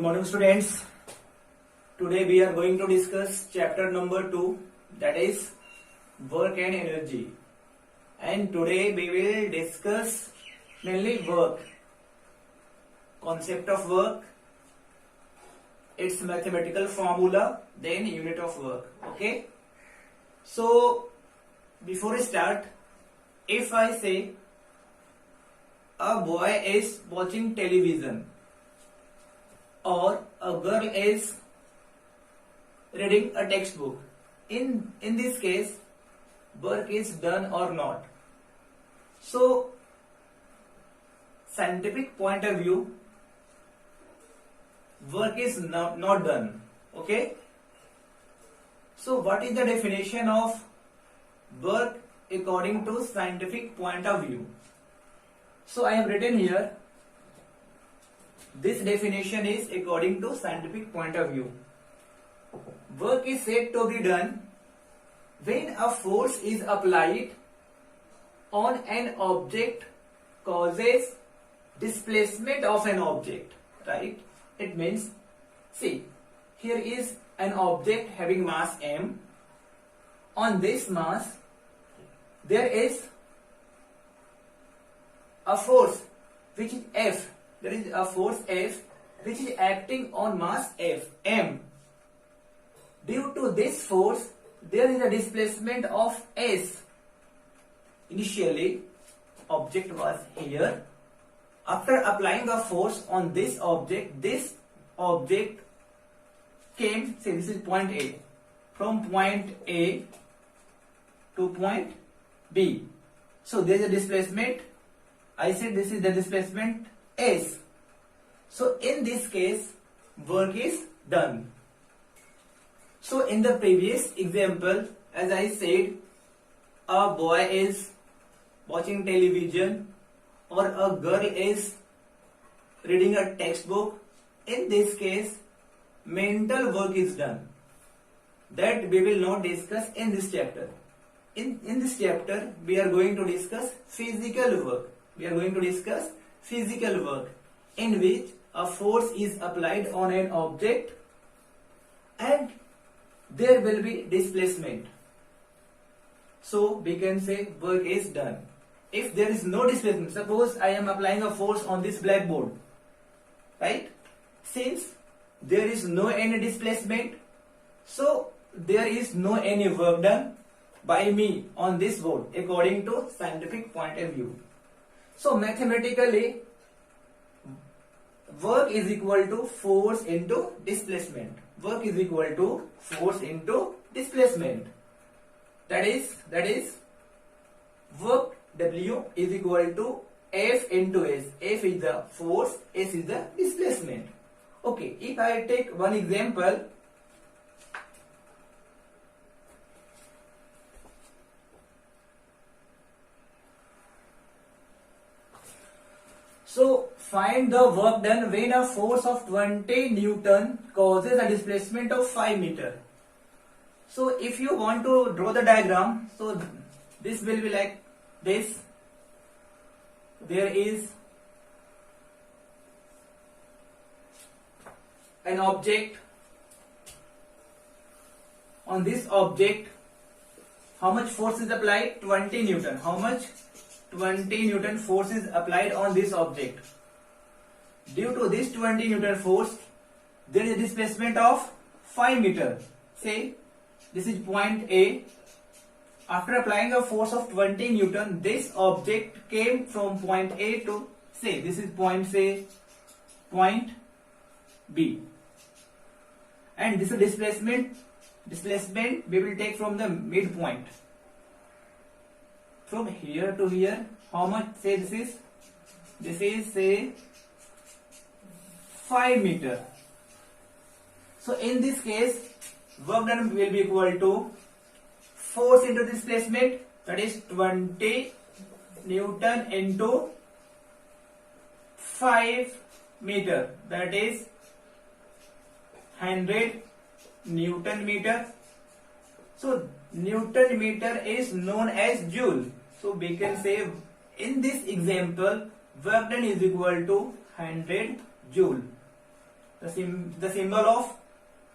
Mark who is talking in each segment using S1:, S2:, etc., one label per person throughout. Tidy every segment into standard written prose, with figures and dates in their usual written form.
S1: morning, students. Today we are going to discuss chapter number 2, that is work and energy. And today we will discuss mainly work, concept of work, its mathematical formula, then unit of work. Okay. So before we start, if I say a boy is watching television or a girl is reading a textbook, in this case work is done or not. So scientific point of view, work is not done. Okay. So what is the definition of work according to scientific point of view? So I have written here, this definition is according to scientific point of view. Work is said to be done when a force is applied on an object causes displacement of an object, right? It means, see, here is an object having mass m. On this mass there is a force which is F. There is a force F which is acting on mass F, m. Due to this force, there is a displacement of S. Initially, object was here. After applying a force on this object came, say this is point A. From point A to point B. So there is a displacement. I said this is the displacement S. So in this case, work is done. So in the previous example, as I said, a boy is watching television or a girl is reading a textbook. In this case, mental work is done. That we will not discuss in this chapter. In this chapter, we are going to discuss physical work. We are going to discuss physical work in which a force is applied on an object and there will be displacement. So we can say work is done. If there is no displacement, suppose I am applying a force on this blackboard, right? Since there is no any displacement, so there is no any work done by me on this board according to scientific point of view. So mathematically, work is equal to force into displacement. Work is equal to force into displacement. That is work W is equal to F into S. F is the force, S is the displacement. Okay, if I take one example, so find the work done when a force of 20 Newton causes a displacement of 5 meter. So if you want to draw the diagram, so this will be like this. There is an object. On this object, how much force is applied? 20 Newton. How much? 20 Newton force is applied on this object. Due to this 20 Newton force, there is a displacement of 5 meter. Say this is point A. After applying a force of 20 Newton, this object came from point A to, say this is point, say point B. And this is displacement we will take from the midpoint. From here to here, how much? Say this is say 5 meter. So in this case, work done will be equal to force into displacement, that is 20 Newton into 5 meter, that is 100 Newton meter. So Newton meter is known as joule. So we can say in this example, work done is equal to 100 joule. The symbol of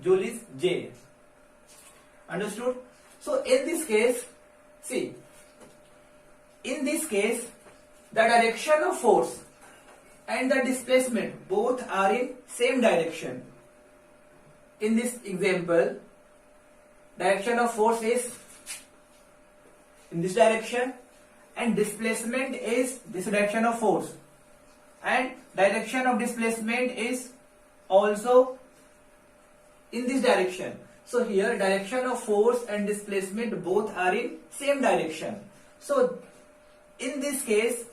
S1: joule is J. Understood? So in this case, see, in this case, the direction of force and the displacement both are in same direction. In this example, direction of force is in this direction and displacement is this direction of force, and direction of displacement is also in this direction. So here direction of force and displacement both are in same direction. So in this case,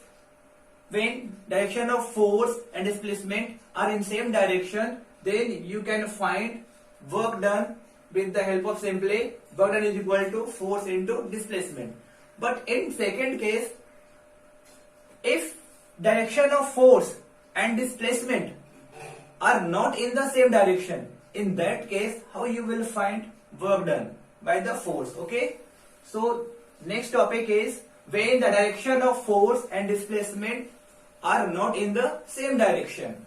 S1: when direction of force and displacement are in same direction, then you can find work done with the help of simply work done is equal to force into displacement. But in second case, if direction of force and displacement are not in the same direction, in that case how you will find work done by the force? Okay, so next topic is when the direction of force and displacement are not in the same direction.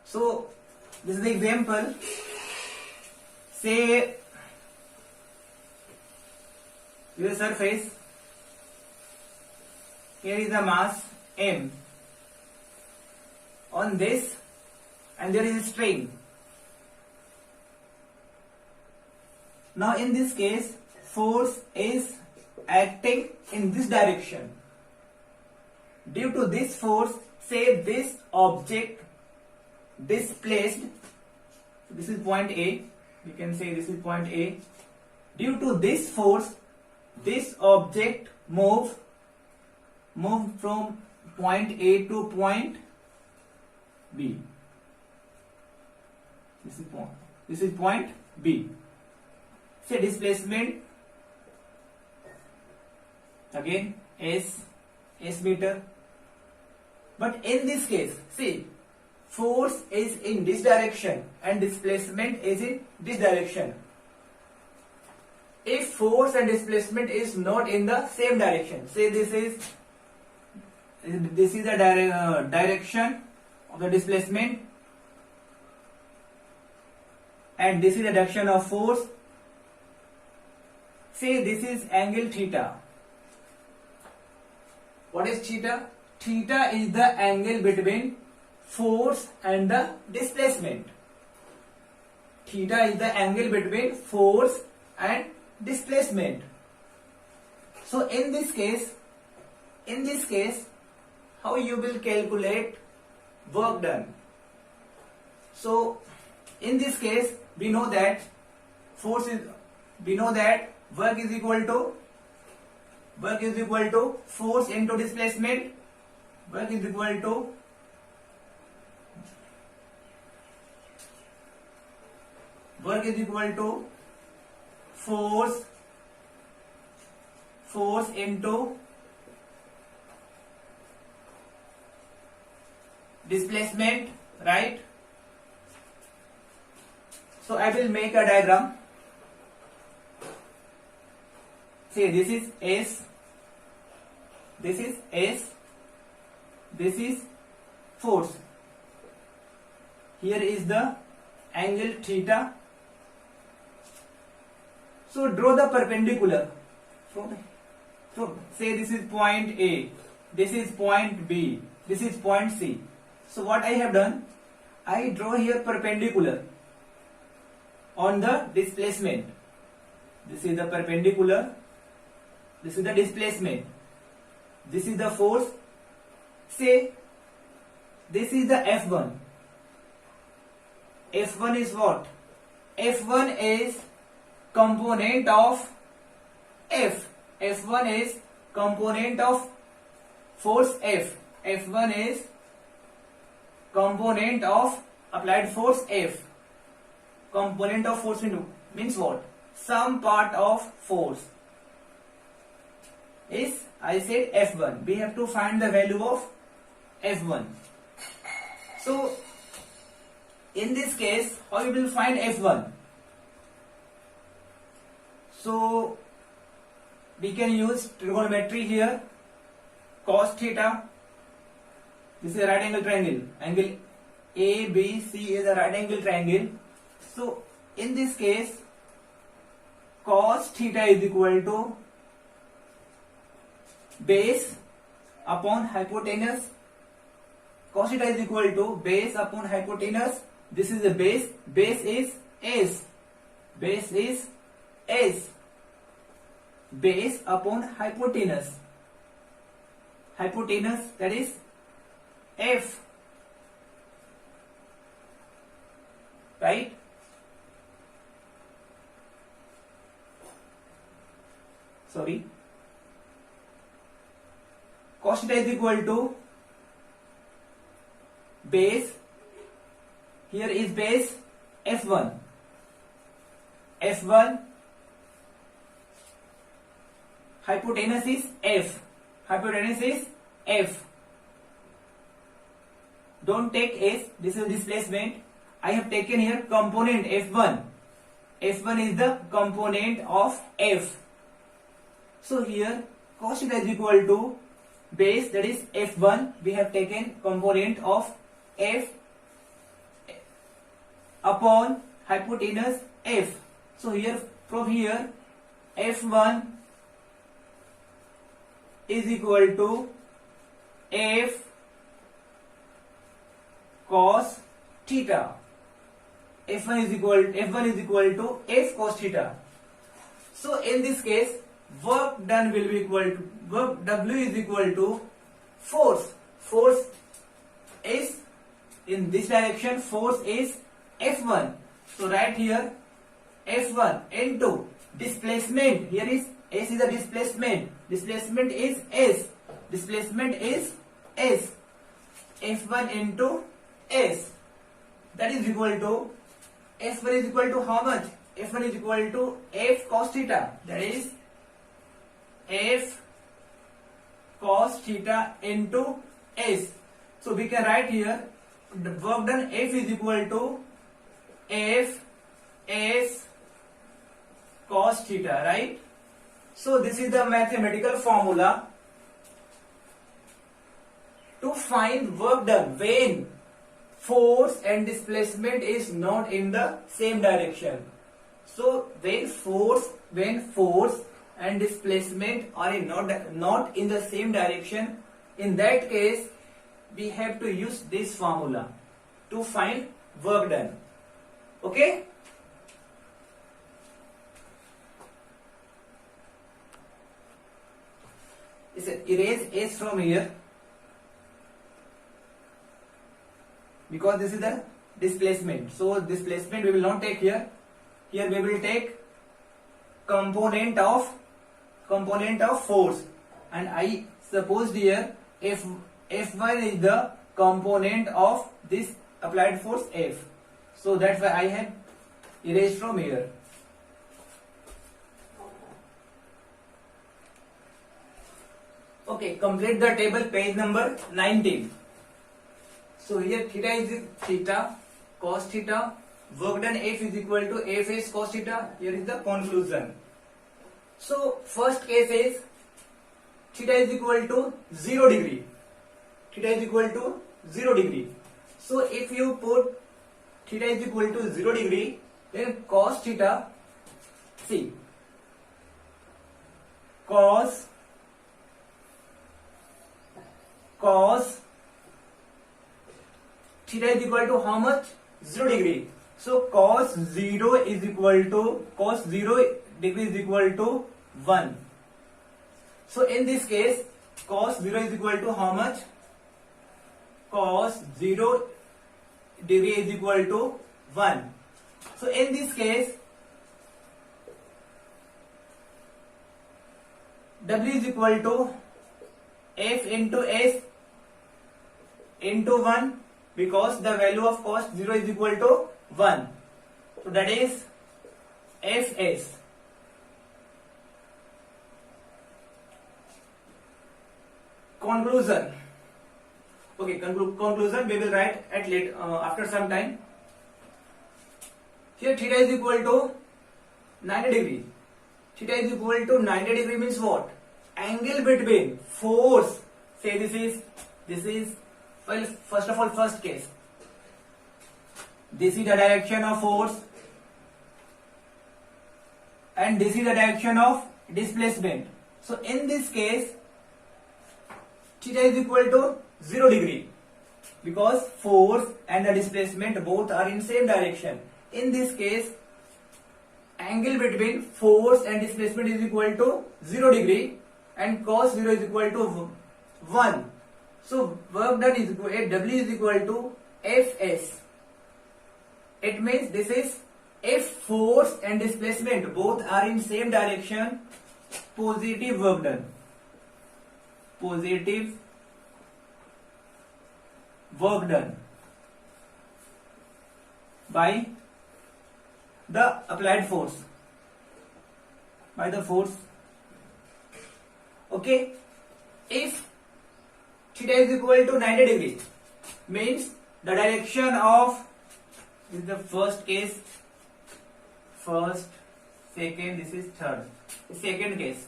S1: So this is the example. Say your surface, here is the mass m on this, and there is a strain. Now in this case, force is acting in this direction. Due to this force, say this object displaced, this is point A, we can say this is point A. Due to this force, this object moved from point A to point B. This is point B. Say displacement again S meter. But in this case, see, force is in this direction and displacement is in this direction. If force and displacement is not in the same direction, say this is the direction of the displacement and this is the direction of force. Say this is angle theta. What is theta? Theta is the angle between force and the displacement. Theta is the angle between force and displacement. So in this case, how you will calculate work done? So in this case, we know that work is equal to force into displacement. Work is equal to force into displacement, right? So I will make a diagram. See, this is S, this is S, this is force. Here is the angle theta. So draw the perpendicular. So say this is point A, this is point B, this is point C. So what I have done, I draw here perpendicular on the displacement. This is the perpendicular, this is the displacement, this is the force. Say this is the F1. F1 is what? F1 is component of F. F1 is component of force F. F1 is component of applied force F. Component of force means what? Some part of force is, I said, F1. We have to find the value of F1. So in this case, how you will find F1? So we can use trigonometry here. Cos theta This is a right angle triangle. Angle ABC is a right angle triangle. So in this case, cos theta is equal to base upon hypotenuse. Cos theta is equal to base upon hypotenuse. This is the base. Base is S. Base is S. Base upon hypotenuse. Hypotenuse, that is F. Right? Sorry. Cos theta is equal to base. Here is base F1. F1. Hypotenuse is F. Hypotenuse is F. Don't take S. This is displacement. I have taken here component F1. F1 is the component of F. So here cos theta is equal to base, that is F1. We have taken component of F upon hypotenuse F. So here, from here, F1 is equal to F cos theta. F1 is equal to F cos theta. So in this case, work done will be equal to work W is equal to force. Force is in this direction. Force is F1. So right here F1 into displacement. Here is S is a displacement. Displacement is S. Displacement is S. F1 into S. That is equal to F1 is equal to how much? F1 is equal to F cos theta. That is F cos theta into S. So we can write here the work done F is equal to F S cos theta, right? So this is the mathematical formula to find work done when force and displacement is not in the same direction. So when force and displacement are not in the same direction, in that case we have to use this formula to find work done. Okay? Erase S from here because this is the displacement. So displacement we will not take here. Here we will take component of force, and I supposed here F1 is the component of this applied force F. So that's why I have erased from here. Okay, complete the table, page number 19. So here theta is theta, cos theta, work done F is equal to F is cos theta. Here is the conclusion. So first case is theta is equal to 0 degree. Theta is equal to 0 degree. So if you put theta is equal to 0 degree, then cos theta, see, cos theta is equal to how much? 0 degree. So cos 0 degree is equal to 1. So in this case, cos 0 is equal to how much? Cos 0 degree is equal to 1. So in this case, W is equal to F into S into 1, because the value of cos 0 is equal to 1. So that is Fs. Conclusion. Okay, conclusion we will write at late after some time. Here theta is equal to 90 degree. Theta is equal to 90 degree means what? Angle between force. Say this is Well, first of all, first case. This is the direction of force and this is the direction of displacement. So in this case, theta is equal to 0 degree because force and the displacement both are in same direction. In this case, angle between force and displacement is equal to 0 degree and cos 0 is equal to 1. So work done is equal, W is equal to Fs. It means this is if force and displacement both are in same direction, positive work done. Positive work done by the applied force. By the force. Okay. If theta is equal to 90 degree, means the direction of, this is the first case, first, second, this is third. The second case,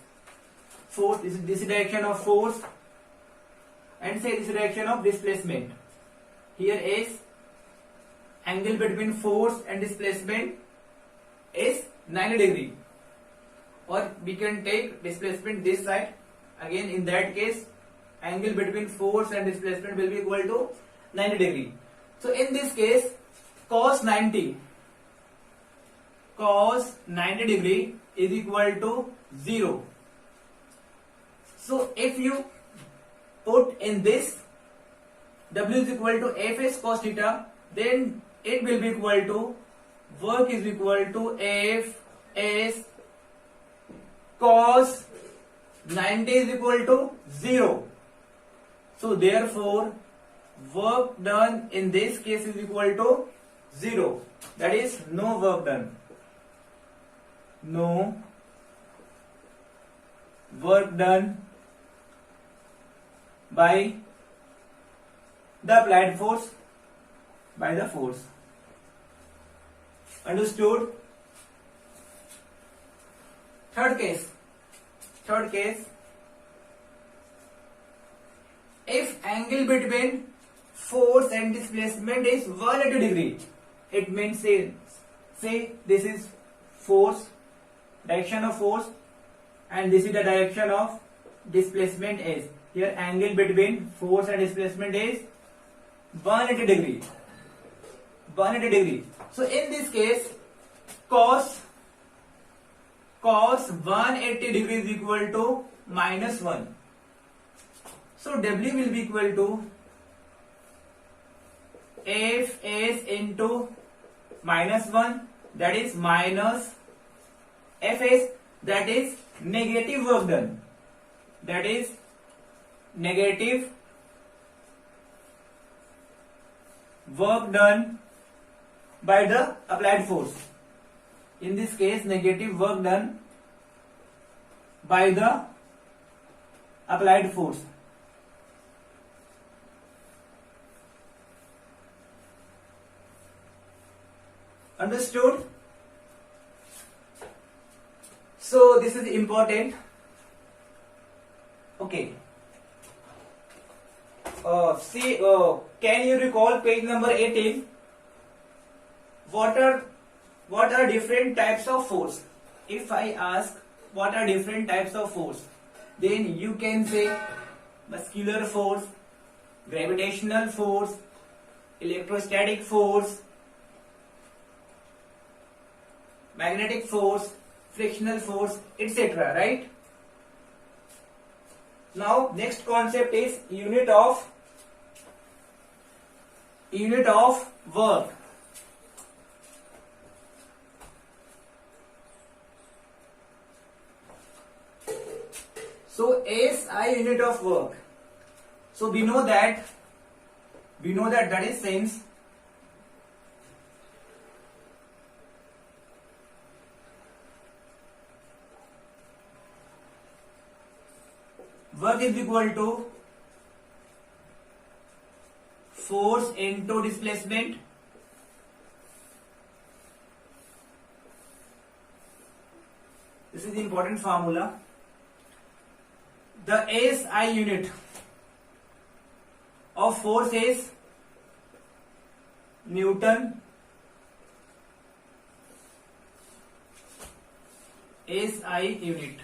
S1: force, this is direction of force and say this is direction of displacement. Here is angle between force and displacement is 90 degree, or we can take displacement this side. Again, in that case, angle between force and displacement will be equal to 90 degree. So in this case, cos 90 degree is equal to 0. So if you put in this W is equal to Fs cos theta, then it will be equal to work is equal to Fs cos 90 is equal to 0. So therefore work done in this case is equal to 0. That is no work done. No work done by the applied force, by the force. Understood? Third case. If angle between force and displacement is 180 degree, it means say this is force, direction of force, and this is the direction of displacement is. Here angle between force and displacement is 180 degree. 180 degree. So in this case, cos 180 degree is equal to -1. So W will be equal to Fs into -1, that is minus Fs, that is negative work done. That is negative work done by the applied force. In this case, negative work done by the applied force. Understood? So this is important. Okay. Can you recall page number 18? What are different types of force? If I ask what are different types of force, then you can say muscular force, gravitational force, electrostatic force, magnetic force, frictional force, etc. Right? Now next concept is unit of work. So SI unit of work. So we know that that is since work is equal to force into displacement. This is the important formula. The SI unit of force is Newton. SI unit,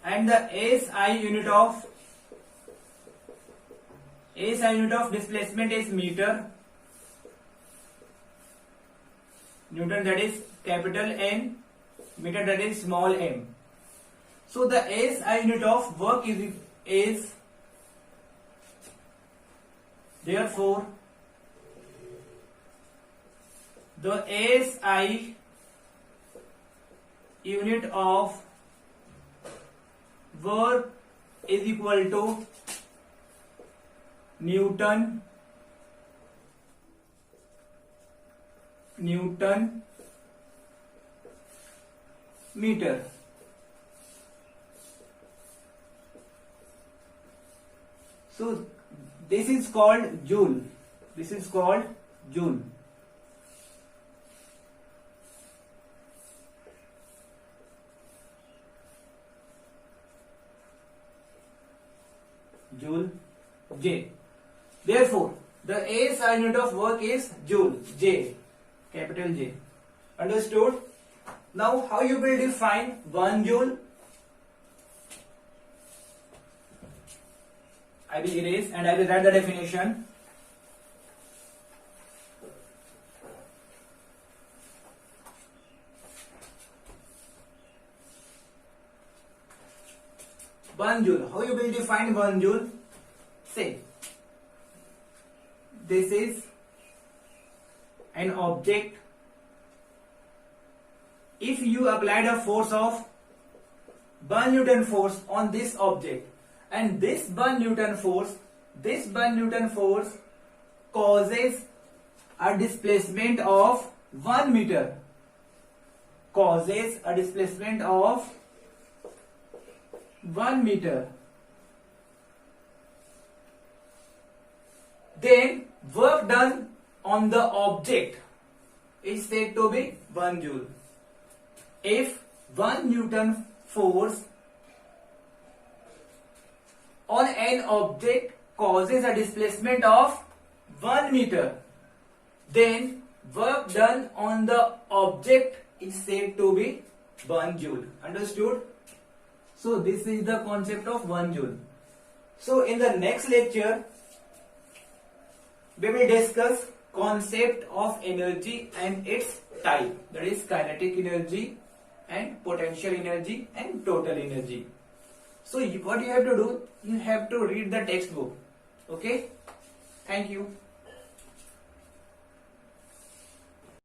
S1: and the SI unit of displacement is meter. Newton, that is capital N, meter, that is small m. So the SI unit of work is therefore the SI unit of work is equal to Newton meter. So this is called joule. This is called joule. Joule J. Therefore, the SI unit of work is joule, J, capital J. Understood? Now, how you will define 1 joule? I will erase and I will write the definition. One joule. How you will define 1 joule? Say, this is an object. If you applied a force of 1 Newton force on this object, and this 1 Newton force causes a displacement of 1 meter. Causes a displacement of 1 meter. Then work done on the object is said to be 1 joule. If 1 Newton force on an object causes a displacement of 1 meter, then work done on the object is said to be 1 joule. Understood? So this is the concept of 1 joule. So in the next lecture, we will discuss concept of energy and its type, that is kinetic energy and potential energy and total energy. So what you have to do, you have to read the textbook. Okay? Thank you.